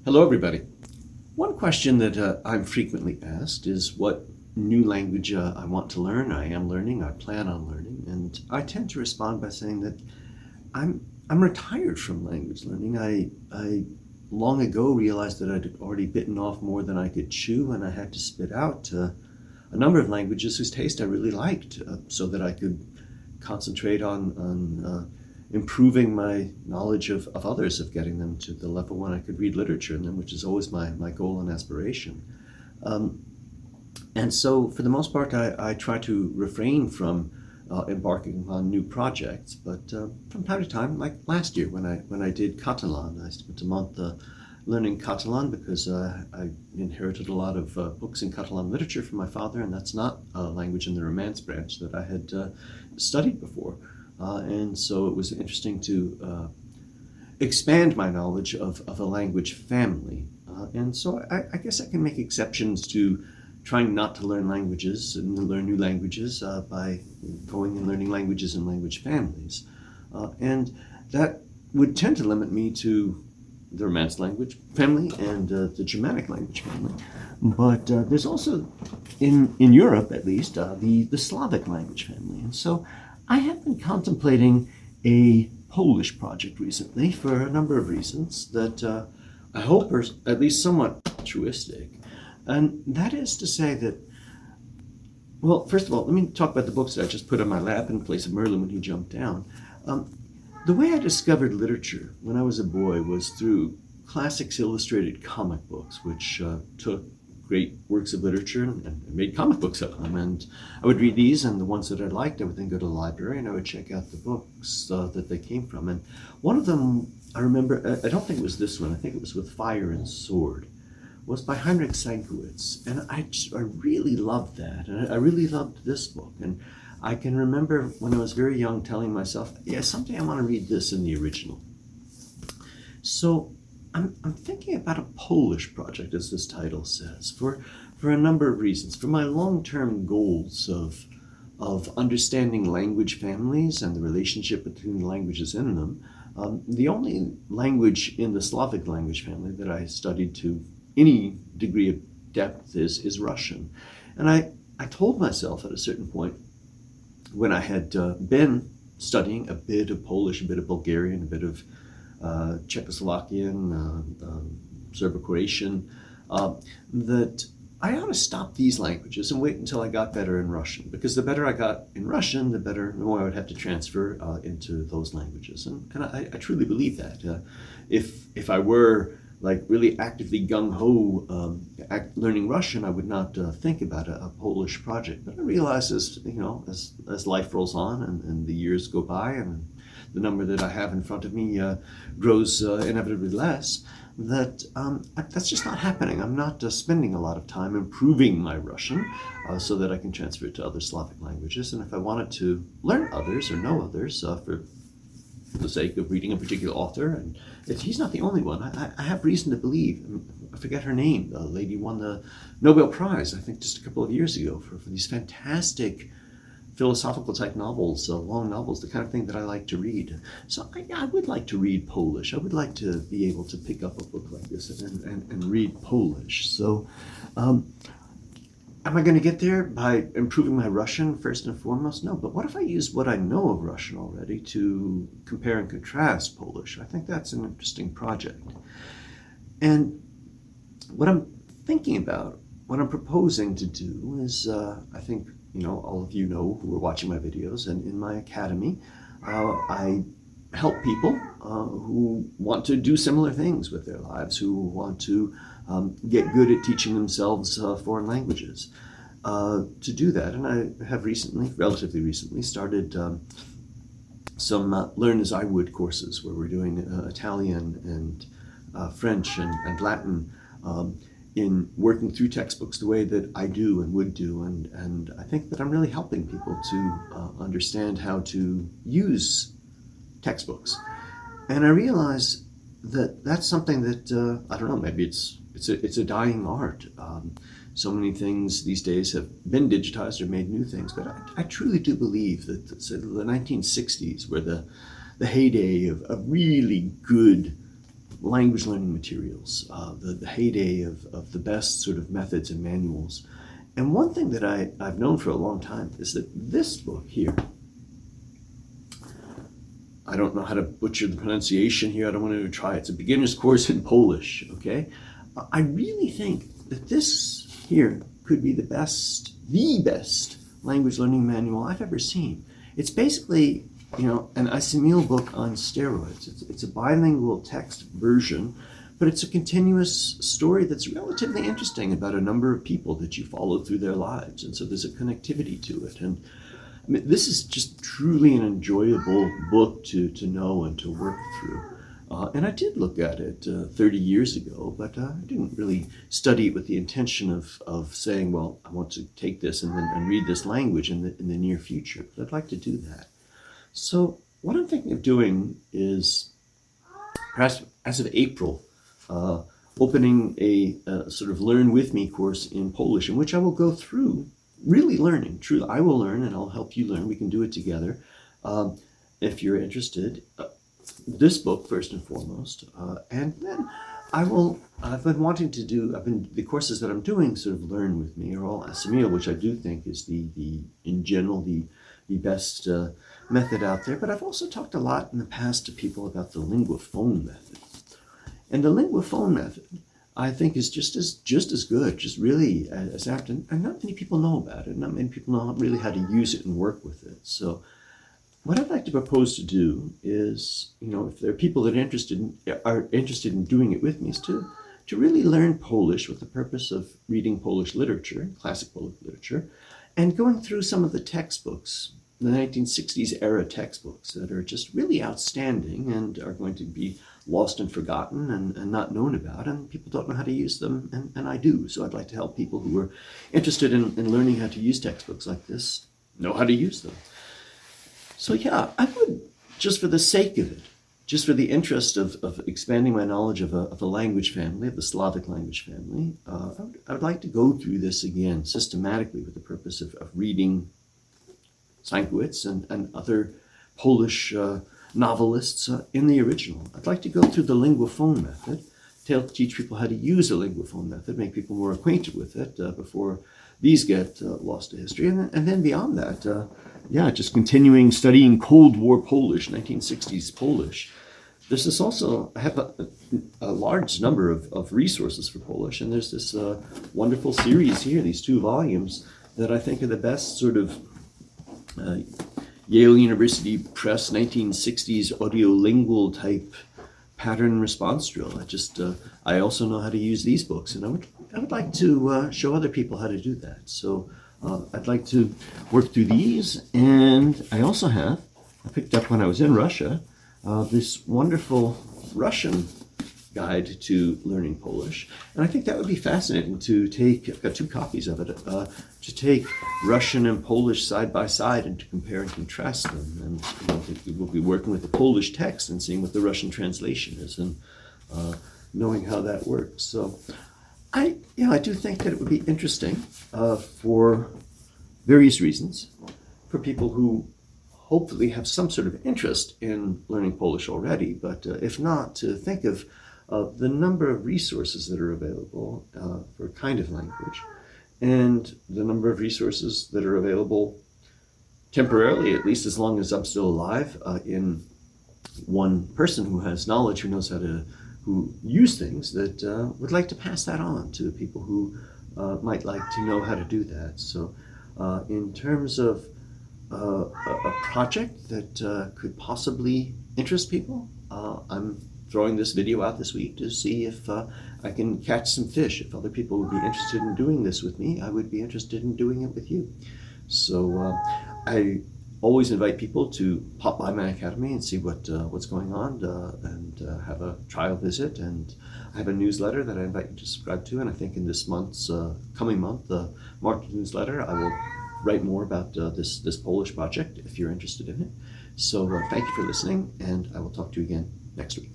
Hello, everybody. One question that I'm frequently asked is what new language I want to learn, I am learning, I plan on learning, and I tend to respond by saying that I'm retired from language learning. I long ago realized that I'd already bitten off more than I could chew, and I had to spit out a number of languages whose taste I really liked, so that I could concentrate on improving my knowledge of others, of getting them to the level when I could read literature in them, which is always my goal and aspiration. Um, and so, for the most part, I try to refrain from embarking on new projects. But from time to time, like last year when I did Catalan, I spent a month learning Catalan because I inherited a lot of books in Catalan literature from my father, and that's not a language in the Romance branch that I had studied before. And so it was interesting to expand my knowledge of a language family. And so I guess I can make exceptions to trying not to learn languages and learn new languages by going and learning languages in language families. And that would tend to limit me to the Romance language family and the Germanic language family. But there's also, in Europe at least, the Slavic language family. And so I have been contemplating a Polish project recently for a number of reasons that I hope are at least somewhat altruistic. And that is to say that, well, first of all, let me talk about the books that I just put on my lap in place of Merlin when he jumped down. The way I discovered literature when I was a boy was through classics illustrated comic books, which took great works of literature and made comic books of them. And I would read these, and the ones that I liked, I would then go to the library and I would check out the books that they came from. And one of them, I remember, I don't think it was this one, I think it was With Fire and Sword, was by Heinrich Sienkiewicz. And I really loved that. And I really loved this book. And I can remember when I was very young telling myself, yeah, someday I want to read this in the original. So I'm thinking about a Polish project, as this title says, for a number of reasons. For my long-term goals of understanding language families and the relationship between the languages in them. The only language in the Slavic language family that I studied to any degree of depth is Russian. And I told myself at a certain point, when I had been studying a bit of Polish, a bit of Bulgarian, a bit of Czechoslovakian, Serbo-Croatian, that I ought to stop these languages and wait until I got better in Russian, because the better I got in Russian, the more I would have to transfer into those languages. And I truly believe that. If I were like really actively gung-ho learning Russian, I would not think about a Polish project. But I realize as life rolls on and the years go by and the number that I have in front of me grows inevitably less, that that's just not happening. I'm not spending a lot of time improving my Russian so that I can transfer it to other Slavic languages. And if I wanted to learn others or know others for the sake of reading a particular author, and he's not the only one. I have reason to believe, I forget her name, the lady won the Nobel Prize, I think just a couple of years ago, for these fantastic philosophical type novels, long novels, the kind of thing that I like to read. So I would like to read Polish. I would like to be able to pick up a book like this and read Polish. So am I going to get there by improving my Russian first and foremost? No, but what if I use what I know of Russian already to compare and contrast Polish? I think that's an interesting project. And what I'm thinking about, what I'm proposing to do is, I think, all of you know who are watching my videos, and in my academy, I help people who want to do similar things with their lives, who want to get good at teaching themselves foreign languages. To do that, and I have relatively recently, started some Learn as I Would courses where we're doing Italian and French and Latin in working through textbooks the way that I do and would do. And I think that I'm really helping people to understand how to use textbooks. And I realize that that's something that, I don't know, maybe it's a dying art. So many things these days have been digitized or made new things, but I truly do believe that the 1960s were the heyday of really good language learning materials, the heyday of the best sort of methods and manuals. And one thing that I've known for a long time is that this book here, I don't know how to butcher the pronunciation here. I don't want to try. It's a beginner's course in Polish, okay? I really think that this here could be the best language learning manual I've ever seen. It's basically, an Asimil book on steroids. It's a bilingual text version, but it's a continuous story that's relatively interesting about a number of people that you follow through their lives. And so there's a connectivity to it. And I mean, this is just truly an enjoyable book to know and to work through. And I did look at it 30 years ago, but I didn't really study it with the intention of saying, well, I want to take this and read this language in the near future. But I'd like to do that. So what I'm thinking of doing is, perhaps as of April, opening a sort of Learn With Me course in Polish, in which I will go through really learning. Truly, I will learn and I'll help you learn. We can do it together. If you're interested, this book first and foremost, and then I've been wanting to do, the courses that I'm doing sort of Learn With Me are all Asimil, which I do think is in general, the best method out there. But I've also talked a lot in the past to people about the linguaphone method. And the linguaphone method, I think, is just as good, just really as apt. And not many people know about it. Not many people know really how to use it and work with it. So what I'd like to propose to do is, if there are people that are interested in doing it with me, is to really learn Polish with the purpose of reading Polish literature, classic Polish literature, and going through some of the textbooks, the 1960s era textbooks that are just really outstanding and are going to be lost and forgotten and not known about, and people don't know how to use them, and I do. So I'd like to help people who are interested in learning how to use textbooks like this know how to use them. So yeah, I would, just for the sake of it, just for the interest of expanding my knowledge of a language family, of the Slavic language family, I would like to go through this again systematically with the purpose of reading Sienkiewicz and other Polish novelists in the original. I'd like to go through the linguaphone method, to teach people how to use a linguaphone method, make people more acquainted with it before these get lost to history. And then beyond that, just continuing studying Cold War Polish, 1960s Polish. There's this also, I have a large number of resources for Polish, and there's this wonderful series here, these 2 volumes, that I think are the best sort of Yale University Press 1960s audiolingual type pattern response drill. I also know how to use these books, and I would like to show other people how to do that. So I'd like to work through these, and I picked up when I was in Russia, this wonderful Russian guide to learning Polish. And I think that would be fascinating to take, I've got 2 copies of it, to take Russian and Polish side by side and to compare and contrast them. And we'll be working with the Polish text and seeing what the Russian translation is and knowing how that works. So I do think that it would be interesting for various reasons for people who hopefully have some sort of interest in learning Polish already, but if not, to think of the number of resources that are available for a kind of language, and the number of resources that are available temporarily, at least as long as I'm still alive, in one person who has knowledge, who use things, that would like to pass that on to people who might like to know how to do that. So in terms of a project that could possibly interest people, I'm throwing this video out this week to see if I can catch some fish. If other people would be interested in doing this with me, I would be interested in doing it with you. So I always invite people to pop by my academy and see what's going on, and have a trial visit. And I have a newsletter that I invite you to subscribe to, and I think in this month's coming month, the March newsletter, I will write more about this Polish project if you're interested in it. So thank you for listening, and I will talk to you again next week.